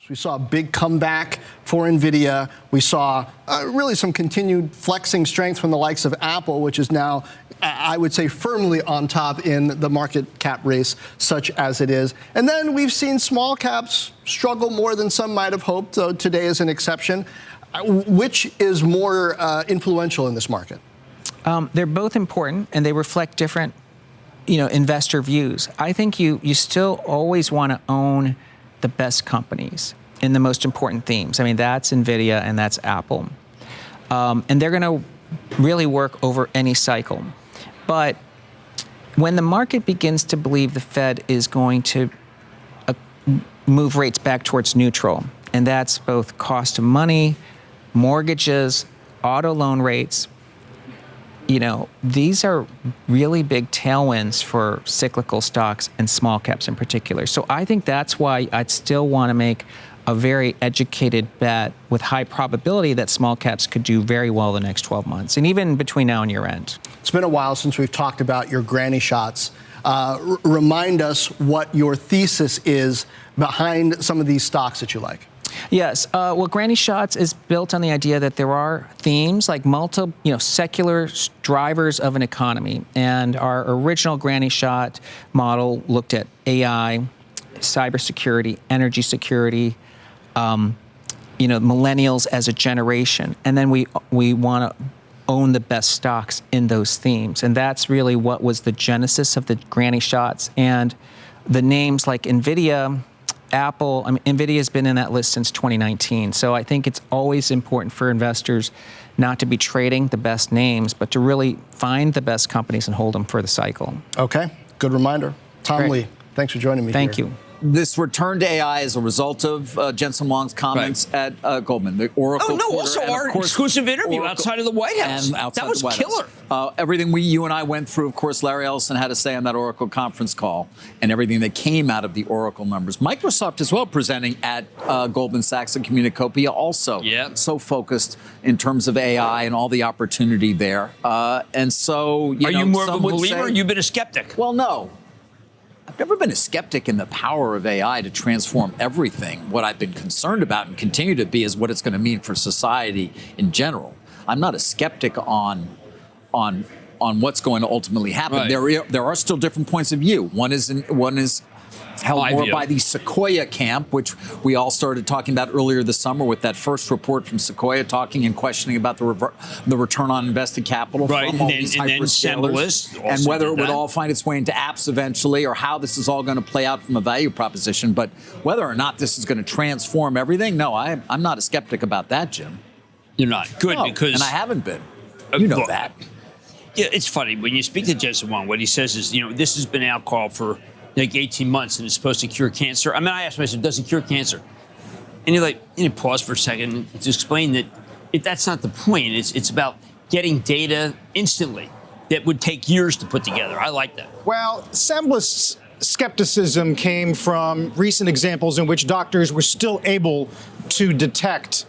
We saw a big comeback for NVIDIA. We saw really some continued flexing strength from the likes of Apple, which is now, I would say, firmly on top in the market cap race, such as it is. And then we've seen small caps struggle more than some might have hoped, though today is an exception. Which is more influential in this market? They're both important, and they reflect different, investor views. I think you still always want to own the best companies in the most important themes. I mean, that's NVIDIA and that's Apple. And they're going to really work over any cycle. But when the market begins to believe the Fed is going to move rates back towards neutral, and that's both cost of money, mortgages, auto loan rates, these are really big tailwinds for cyclical stocks and small caps in particular. So I think that's why I'd still want to make a very educated bet with high probability that small caps could do very well the next 12 months, and even between now and year end. It's been a while since we've talked about your granny shots. Remind us what your thesis is behind some of these stocks that you like. Yes. Well, Granny Shots is built on the idea that there are themes like secular drivers of an economy. And our original Granny Shot model looked at AI, cybersecurity, energy security, millennials as a generation. And then we want to own the best stocks in those themes. And that's really what was the genesis of the Granny Shots. And the names like NVIDIA, Apple, NVIDIA has been in that list since 2019. So I think it's always important for investors not to be trading the best names, but to really find the best companies and hold them for the cycle. Okay, good reminder. Tom Great. Lee, thanks for joining me. Thank you. This return to AI is a result of Jensen Huang's comments at Goldman. The Oracle. Oh, no, also our exclusive interview outside of the White House. That was killer. Everything you and I went through, of course, Larry Ellison had to say on that Oracle conference call, and everything that came out of the Oracle numbers. Microsoft as well presenting at Goldman Sachs and Communicopia also. Yeah. So focused in terms of AI and all the opportunity there. And so, are you more of a believer or you've been a skeptic? Well, no. I've never been a skeptic in the power of AI to transform everything. What I've been concerned about and continue to be is what it's going to mean for society in general. I'm not a skeptic on what's going to ultimately happen. Right. There are still different points of view. One is held more by the Sequoia camp, which we all started talking about earlier this summer with that first report from Sequoia talking and questioning about the return on invested capital from all these hyperscalers, and whether it would all find its way into apps eventually, or how this is all going to play out from a value proposition. But whether or not this is going to transform everything, no, I'm not a skeptic about that, Jim. You're not. Good, No, because... and I haven't been. You know that. Yeah, it's funny. When you speak to Jensen Huang, what he says is, this has been out called for like 18 months and it's supposed to cure cancer. I mean, I asked myself, does it cure cancer? And you're like, pause for a second to explain that that's not the point. It's about getting data instantly that would take years to put together. I like that. Well, Semblus skepticism came from recent examples in which doctors were still able to detect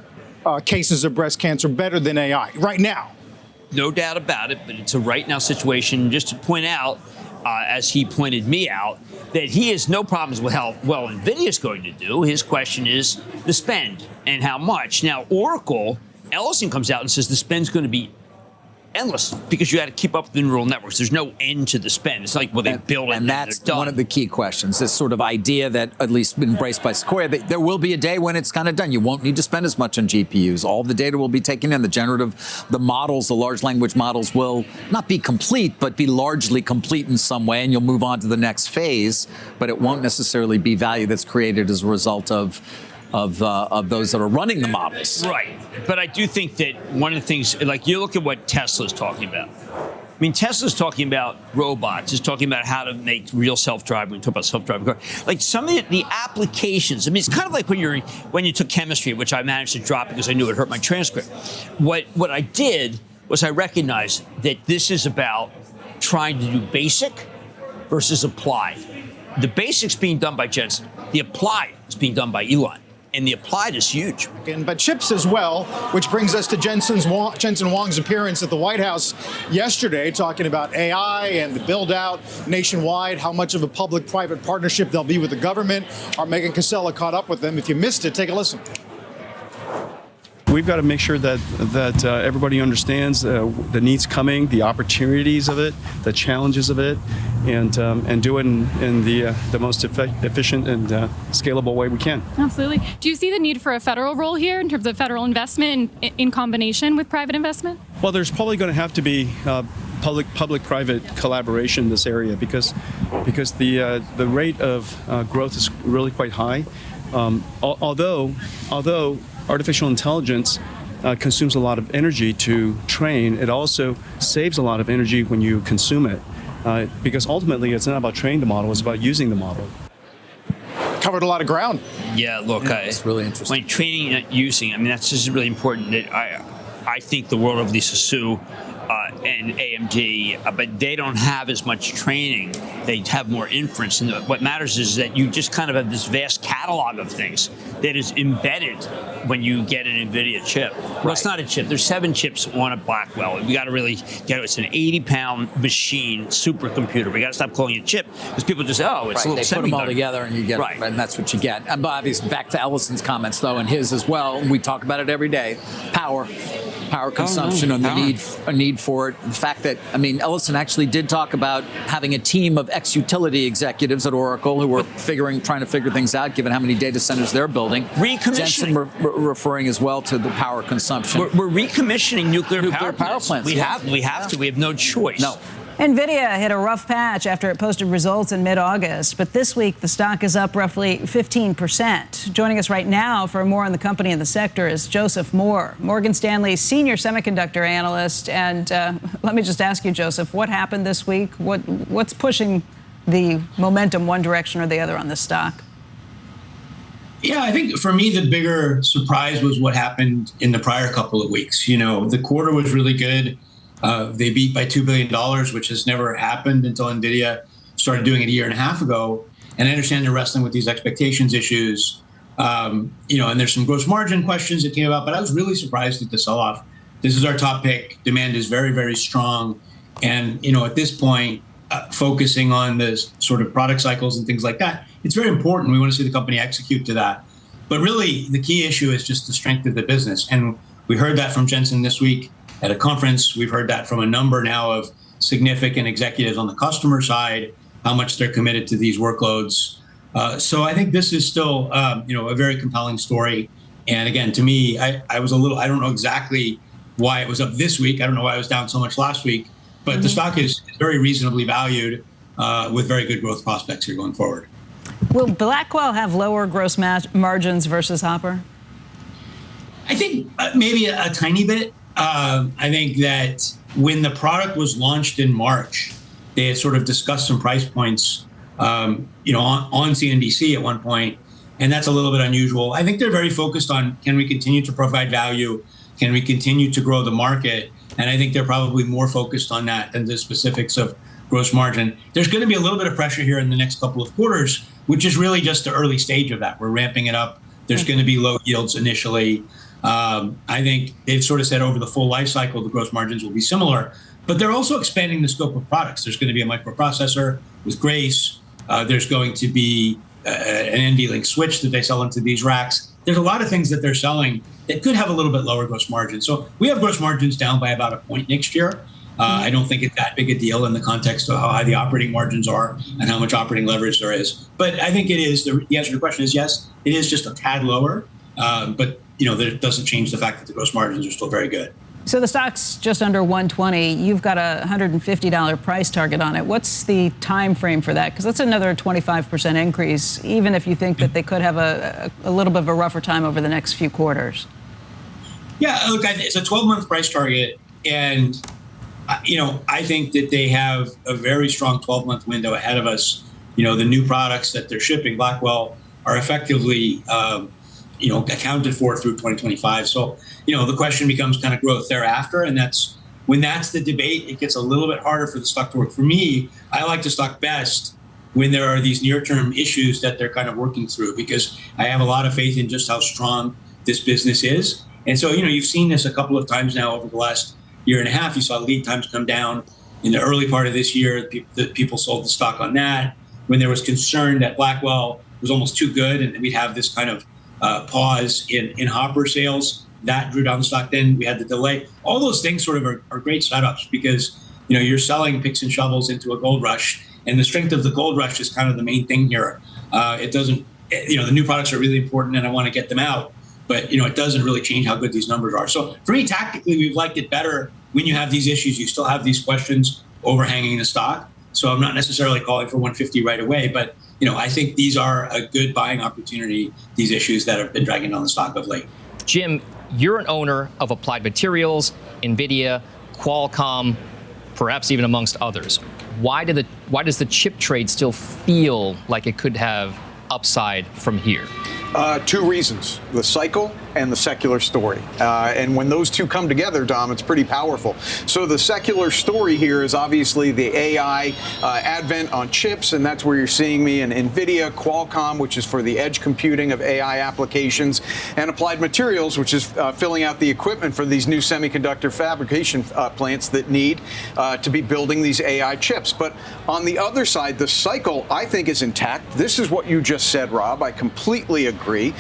cases of breast cancer better than AI right now. No doubt about it, but it's a right now situation. Just to point out, as he pointed me out, that he has no problems with how well NVIDIA is going to do. His question is the spend and how much. Now, Oracle, Ellison comes out and says the spend's going to be endless because you got to keep up with the neural networks. There's no end to the spend. It's like, well, they build it and that's one of the key questions. This sort of idea that, at least embraced by Sequoia, that there will be a day when it's kind of done. You won't need to spend as much on GPUs. All the data will be taken in. The models, the large language models will not be complete, but be largely complete in some way, and you'll move on to the next phase. But it won't necessarily be value that's created as a result of those that are running the models. Right. But I do think that one of the things, like you look at what Tesla's talking about. I mean, Tesla's talking about robots. It's talking about how to make real self-driving. We talk about self-driving car. Like some of the applications. I mean, it's kind of like when you took chemistry, which I managed to drop because I knew it hurt my transcript. What I did was I recognized that this is about trying to do basic versus applied. The basic's being done by Jensen. The applied is being done by Elon. and the applied is huge. But chips as well, which brings us to Jensen Huang's appearance at the White House yesterday, talking about AI and the build-out nationwide, how much of a public-private partnership there'll be with the government. Our Megan Casella caught up with them. If you missed it, take a listen. We've got to make sure that everybody understands the needs coming, the opportunities of it, the challenges of it, and do it in the most efficient and scalable way we can. Absolutely. Do you see the need for a federal role here in terms of federal investment in combination with private investment? Well, there's probably going to have to be public-private collaboration in this area because the rate of growth is really quite high. Although artificial intelligence consumes a lot of energy to train, it also saves a lot of energy when you consume it. Because ultimately, it's not about training the model, it's about using the model. Covered a lot of ground. Yeah, look, it's really interesting. When training and using, I mean, that's just really important. I think the world of Lisa Su and AMD, but they don't have as much training. They have more inference. And what matters is that you just kind of have this vast catalog of things that is embedded when you get an NVIDIA chip. Well, it's not a chip. There's 7 chips on a Blackwell. We got to really get it. It's an 80-pound machine supercomputer. We got to stop calling it chip because people just say, oh, it's a little They put them all semiconductor. together and you get it, and that's what you get. And obviously, back to Ellison's comments, though, and his as well. We talk about it every day. Power consumption and the need for it. The fact that, I mean, Ellison actually did talk about having a team of ex-utility executives at Oracle who were trying to figure things out, given how many data centers they're building. Recommissioning. Jensen referring as well to the power consumption. We're recommissioning nuclear power plants. We have to. We have no choice. No. NVIDIA hit a rough patch after it posted results in mid-August, but this week the stock is up roughly 15%. Joining us right now for more on the company and the sector is Joseph Moore, Morgan Stanley's senior semiconductor analyst. And let me just ask you, Joseph, what happened this week? What's pushing the momentum one direction or the other on this stock? Yeah, I think for me, the bigger surprise was what happened in the prior couple of weeks. You know, the quarter was really good. They beat by $2 billion, which has never happened until NVIDIA started doing it a year and a half ago. And I understand they're wrestling with these expectations issues, and there's some gross margin questions that came about, but I was really surprised at the sell-off. This is our top pick. Demand is very, very strong. And, at this point, focusing on the sort of product cycles and things like that, it's very important. We want to see the company execute to that. But really, the key issue is just the strength of the business. And we heard that from Jensen this week at a conference. We've heard that from a number now of significant executives on the customer side, how much they're committed to these workloads. So I think this is still, a very compelling story. And again, to me, I don't know exactly why it was up this week. I don't know why it was down so much last week, but the stock is very reasonably valued with very good growth prospects here going forward. Will Blackwell have lower gross margins versus Hopper? I think maybe a tiny bit. I think that when the product was launched in March, they had sort of discussed some price points, on CNBC at one point, and that's a little bit unusual. I think they're very focused on, can we continue to provide value? Can we continue to grow the market? And I think they're probably more focused on that than the specifics of gross margin. There's going to be a little bit of pressure here in the next couple of quarters, which is really just the early stage of that. We're ramping it up. There's going to be low yields initially. I think they've sort of said over the full life cycle, the gross margins will be similar, but they're also expanding the scope of products. There's going to be a microprocessor with Grace. There's going to be an NVLink switch that they sell into these racks. There's a lot of things that they're selling that could have a little bit lower gross margin. So we have gross margins down by about a point next year. I don't think it's that big a deal in the context of how high the operating margins are and how much operating leverage there is. But I think it is, the answer to the question is yes, it is just a tad lower. But that doesn't change the fact that the gross margins are still very good. So the stock's just under 120. You've got a $150 price target on it. What's the time frame for that? Because that's another 25% increase, even if you think that they could have a little bit of a rougher time over the next few quarters. Yeah, look, it's a 12-month price target. And, I think that they have a very strong 12-month window ahead of us. The new products that they're shipping, Blackwell, are effectively accounted for through 2025. So, the question becomes kind of growth thereafter. And when that's the debate, it gets a little bit harder for the stock to work. For me, I like the stock best when there are these near-term issues that they're kind of working through, because I have a lot of faith in just how strong this business is. And so, you've seen this a couple of times now over the last year and a half. You saw lead times come down in the early part of this year. People sold the stock on that. When there was concern that Blackwell was almost too good and we'd have this kind of pause in Hopper sales, that drew down the stock. Then we had the delay. All those things sort of are great setups because, you're selling picks and shovels into a gold rush. And the strength of the gold rush is kind of the main thing here. It doesn't, the new products are really important and I want to get them out. But, it doesn't really change how good these numbers are. So for me, tactically, we've liked it better when you have these issues. You still have these questions overhanging the stock. So I'm not necessarily calling for 150 right away. But, I think these are a good buying opportunity, these issues that have been dragging down the stock of late. Jim, you're an owner of Applied Materials, NVIDIA, Qualcomm, perhaps even amongst others. Why does the chip trade still feel like it could have upside from here? Two reasons: the cycle and the secular story. And when those two come together, Dom, it's pretty powerful. So the secular story here is obviously the AI advent on chips, and that's where you're seeing me in NVIDIA, Qualcomm, which is for the edge computing of AI applications, and Applied Materials, which is filling out the equipment for these new semiconductor fabrication plants that need to be building these AI chips. But on the other side, the cycle, I think, is intact. This is what you just said, Rob. I completely agree.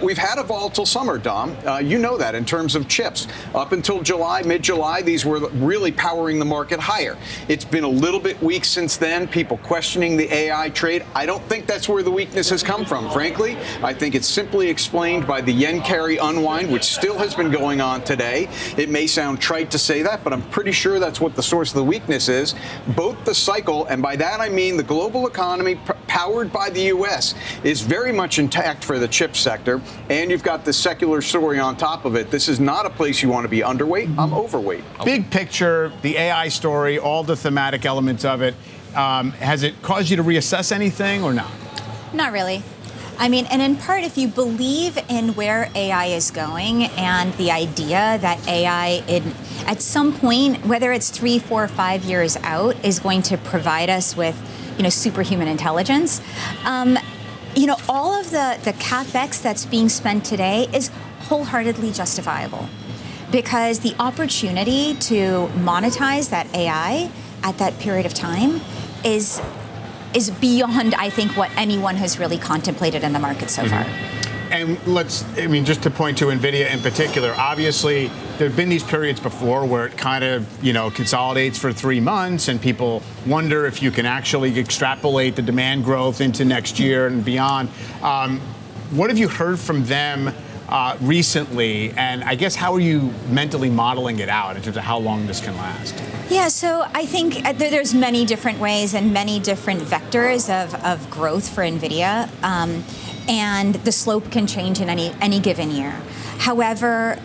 We've had a volatile summer, Dom. You know that in terms of chips. Up until July, mid-July, these were really powering the market higher. It's been a little bit weak since then, people questioning the AI trade. I don't think that's where the weakness has come from, frankly. I think it's simply explained by the yen carry unwind, which still has been going on today. It may sound trite to say that, but I'm pretty sure that's what the source of the weakness is. Both the cycle, and by that I mean the global economy powered by the U.S., is very much intact for the chip sector, and you've got the secular story on top of it. This is not a place you want to be underweight. I'm overweight. Big picture, the AI story, all the thematic elements of it, has it caused you to reassess anything or not? Not really. I mean, and in part, if you believe in where AI is going and the idea that AI, at some point, whether it's 3, 4, 5 years out, is going to provide us with, superhuman intelligence, all of the CapEx that's being spent today is wholeheartedly justifiable because the opportunity to monetize that AI at that period of time is beyond, I think, what anyone has really contemplated in the market so far. And just to point to NVIDIA in particular, obviously there have been these periods before where it kind of, consolidates for 3 months and people wonder if you can actually extrapolate the demand growth into next year and beyond. What have you heard from them recently? And I guess how are you mentally modeling it out in terms of how long this can last? Yeah, so I think there's many different ways and many different vectors of growth for NVIDIA. And the slope can change in any given year. However,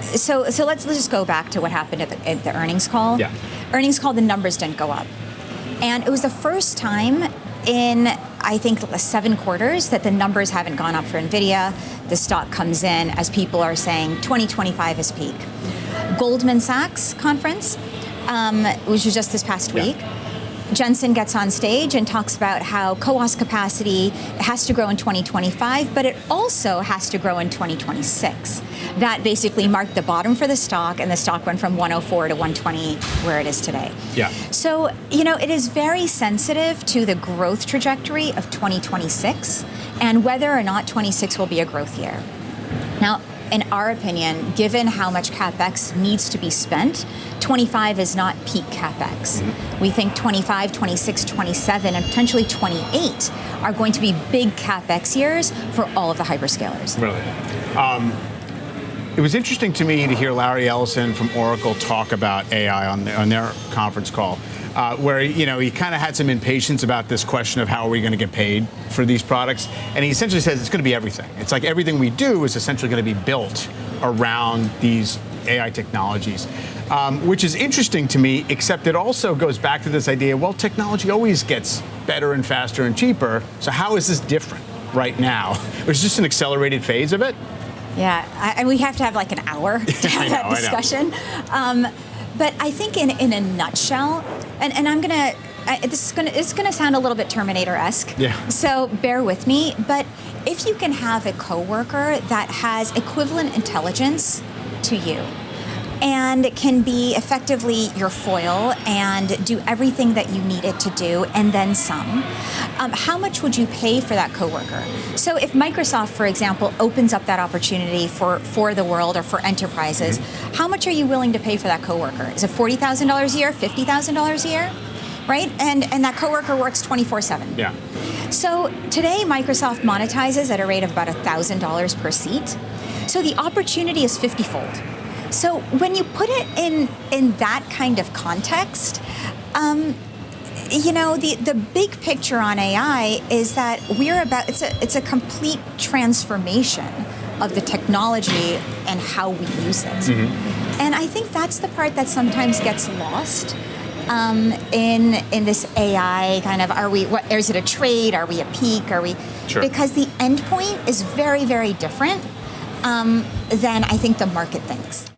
so let's just go back to what happened at the earnings call. Yeah. Earnings call, the numbers didn't go up. And it was the first time in, I think, 7 quarters that the numbers haven't gone up for NVIDIA. The stock comes in as people are saying 2025 is peak. Goldman Sachs conference, which was just this past week. Jensen gets on stage and talks about how CoWoS capacity has to grow in 2025, but it also has to grow in 2026. That basically marked the bottom for the stock, and the stock went from 104 to 120, where it is today. Yeah. So, it is very sensitive to the growth trajectory of 2026 and whether or not 26 will be a growth year. Now, in our opinion, given how much CapEx needs to be spent, 25 is not peak CapEx. We think 25, 26, 27, and potentially 28 are going to be big CapEx years for all of the hyperscalers. Really? It was interesting to me to hear Larry Ellison from Oracle talk about AI on their conference call, where he kind of had some impatience about this question of how are we going to get paid for these products, and he essentially says it's going to be everything. It's like everything we do is essentially going to be built around these AI technologies, which is interesting to me, except it also goes back to this idea, well, technology always gets better and faster and cheaper, so how is this different right now? Is this an accelerated phase of it? Yeah, and we have to have like an hour to have that discussion. But I think in a nutshell, and I'm going to it's gonna sound a little bit Terminator-esque. Yeah. So bear with me. But if you can have a coworker that has equivalent intelligence to you, and can be effectively your foil and do everything that you need it to do, and then some, how much would you pay for that coworker? So if Microsoft, for example, opens up that opportunity for the world or for enterprises, how much are you willing to pay for that coworker? Is it $40,000 a year, $50,000 a year? Right? And that coworker works 24/7. Yeah. So today, Microsoft monetizes at a rate of about $1,000 per seat. So the opportunity is 50-fold. So when you put it in that kind of context, the big picture on AI is that it's a complete transformation of the technology and how we use it. And I think that's the part that sometimes gets lost in this AI kind of, is it a trade? Are we a peak? Sure. Because the endpoint is very, very different than I think the market thinks.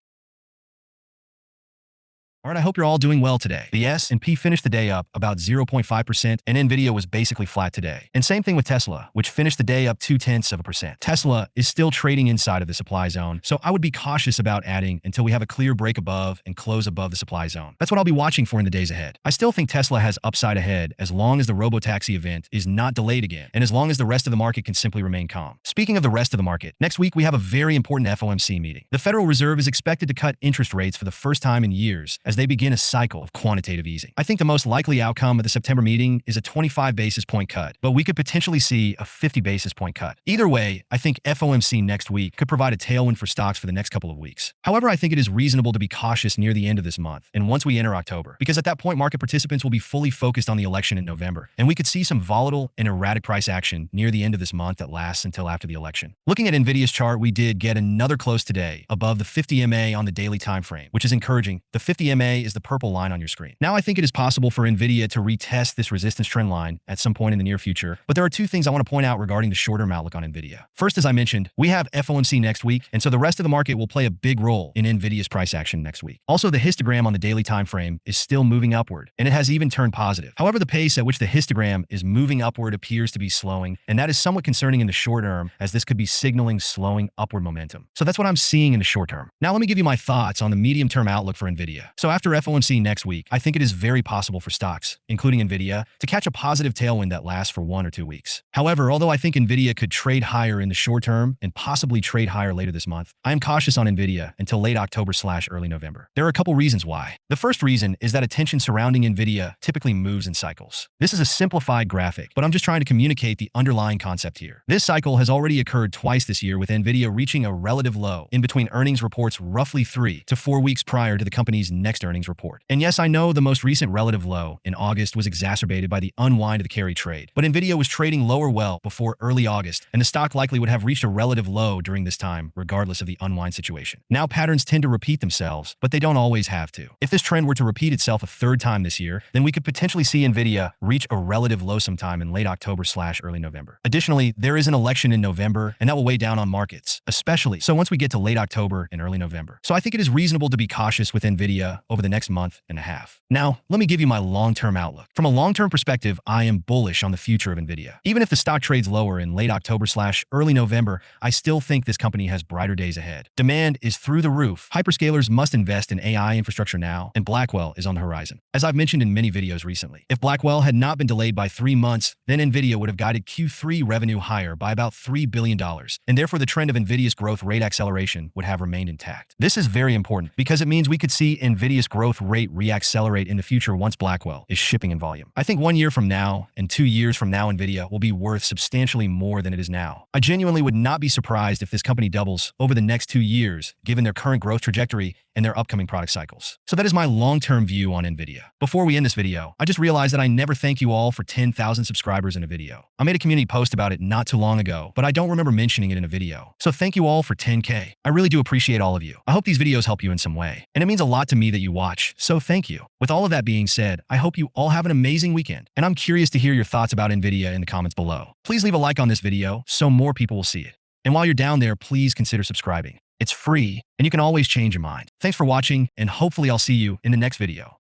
All right, I hope you're all doing well today. The S&P finished the day up about 0.5%, and NVIDIA was basically flat today. And same thing with Tesla, which finished the day up 0.2%. Tesla is still trading inside of the supply zone, so I would be cautious about adding until we have a clear break above and close above the supply zone. That's what I'll be watching for in the days ahead. I still think Tesla has upside ahead as long as the robotaxi event is not delayed again, and as long as the rest of the market can simply remain calm. Speaking of the rest of the market, next week we have a very important FOMC meeting. The Federal Reserve is expected to cut interest rates for the first time in years as they begin a cycle of quantitative easing. I think the most likely outcome of the September meeting is a 25 basis point cut, but we could potentially see a 50 basis point cut. Either way, I think FOMC next week could provide a tailwind for stocks for the next couple of weeks. However, I think it is reasonable to be cautious near the end of this month and once we enter October, because at that point, market participants will be fully focused on the election in November, and we could see some volatile and erratic price action near the end of this month that lasts until after the election. Looking at NVIDIA's chart, we did get another close today above the 50 MA on the daily time frame, which is encouraging. The 50 MA is the purple line on your screen. Now, I think it is possible for NVIDIA to retest this resistance trend line at some point in the near future, but there are two things I want to point out regarding the short-term outlook on NVIDIA. First, as I mentioned, we have FOMC next week, and so the rest of the market will play a big role in NVIDIA's price action next week. Also, the histogram on the daily time frame is still moving upward, and it has even turned positive. However, the pace at which the histogram is moving upward appears to be slowing, and that is somewhat concerning in the short term, as this could be signaling slowing upward momentum. So that's what I'm seeing in the short term. Now, let me give you my thoughts on the medium-term outlook for NVIDIA. So after FOMC next week, I think it is very possible for stocks, including NVIDIA, to catch a positive tailwind that lasts for 1 or 2 weeks. However, although I think NVIDIA could trade higher in the short term and possibly trade higher later this month, I am cautious on NVIDIA until late October/early November. There are a couple reasons why. The first reason is that attention surrounding NVIDIA typically moves in cycles. This is a simplified graphic, but I'm just trying to communicate the underlying concept here. This cycle has already occurred twice this year, with NVIDIA reaching a relative low in between earnings reports roughly 3 to 4 weeks prior to the company's next earnings report. And yes, I know the most recent relative low in August was exacerbated by the unwind of the carry trade, but NVIDIA was trading lower well before early August, and the stock likely would have reached a relative low during this time, regardless of the unwind situation. Now, patterns tend to repeat themselves, but they don't always have to. If this trend were to repeat itself a third time this year, then we could potentially see NVIDIA reach a relative low sometime in late October/early November. Additionally, there is an election in November, and that will weigh down on markets, especially so once we get to late October and early November. So I think it is reasonable to be cautious with NVIDIA over the next month and a half. Now, let me give you my long-term outlook. From a long-term perspective, I am bullish on the future of NVIDIA. Even if the stock trades lower in late October/early November, I still think this company has brighter days ahead. Demand is through the roof. Hyperscalers must invest in AI infrastructure now, and Blackwell is on the horizon. As I've mentioned in many videos recently, if Blackwell had not been delayed by 3 months, then NVIDIA would have guided Q3 revenue higher by about $3 billion, and therefore the trend of NVIDIA's growth rate acceleration would have remained intact. This is very important because it means we could see NVIDIA's growth rate reaccelerate in the future once Blackwell is shipping in volume. I think 1 year from now and 2 years from now, NVIDIA will be worth substantially more than it is now. I genuinely would not be surprised if this company doubles over the next 2 years, given their current growth trajectory and their upcoming product cycles. So that is my long-term view on NVIDIA. Before we end this video, I just realized that I never thank you all for 10,000 subscribers in a video. I made a community post about it not too long ago, but I don't remember mentioning it in a video. So thank you all for 10K. I really do appreciate all of you. I hope these videos help you in some way, and it means a lot to me that you watch, so thank you. With all of that being said, I hope you all have an amazing weekend, and I'm curious to hear your thoughts about NVIDIA in the comments below. Please leave a like on this video so more people will see it. And while you're down there, please consider subscribing. It's free, and you can always change your mind. Thanks for watching, and hopefully I'll see you in the next video.